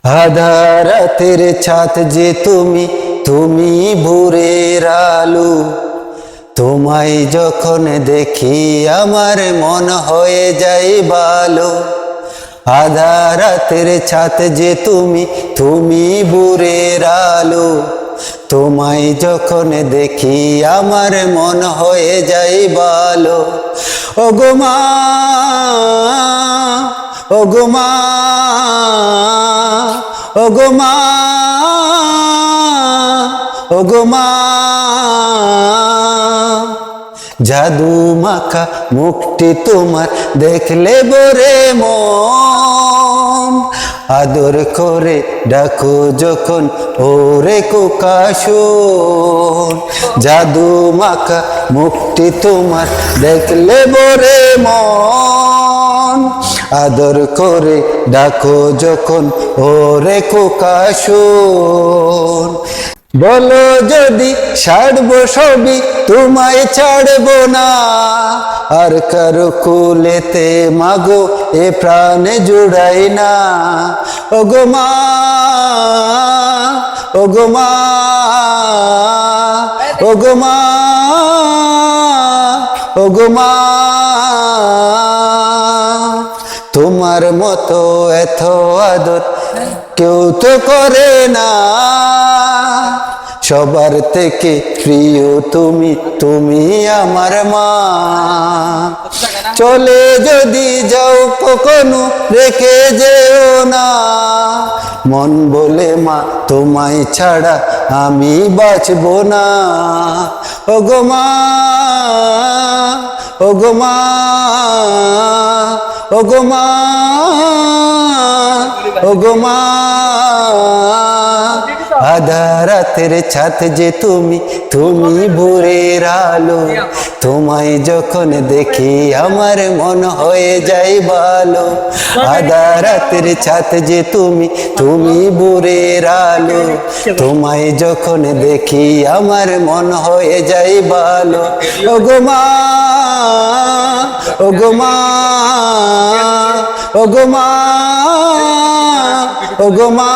আধা রাতের ছাত যে তুমি, তুমি ভোরের আলো। তোমায় যখন দেখি আমার মন হয়ে যায় ভালো। আধা রাতের ছাত যে তুমি, তুমি ভোরের আলো। তোমায় যখন দেখি আমার মন হয়ে যায় ভালো। ওগো মা, ওগো মা, ওগো মা, ওগো মা, জাদু মাখা মুখটি তোমার দেখলে বরে মন। আদর করে ডাকো যখন ওরে কোকা শোন। জাদু মাখা মুখটি তোমার দেখলে বরে মন। আদর করে ডাকো যখন ওরে কোকা শোন। বলো যদি ছাড়বো সবই, তোমায় ছাড়বো না। আর কারো কুলেতে মাগো এ প্রাণে জুড়াই না। ওগো মা, ওগো মা, ওগো মা, ওগো মা। তোমার মতো এত আদর কেউ তো করে না। সবার থেকে প্রিয় তুমি, তুমি আমার মা। চলে যদি যাও কখনো রেখে যেও না। মন বলে মা তোমায় ছাড়া আমি বাঁচবো না। ওগো মা, ওগো মা, ওগো মা, ওগো মা। আধা রাতের ছাত যে তুমি, তুমি ভোরের আলো। তোমায় যখন দেখি আমার মন হয়ে যায় ভালো। আধা রাতের ছাত যে তুমি, তুমি ভোরের আলো। তোমায় যখন দেখি আমার মন হয়ে যায় ভালো। ওগো মা, ওগো মা, ওগো মা, ওগো মা।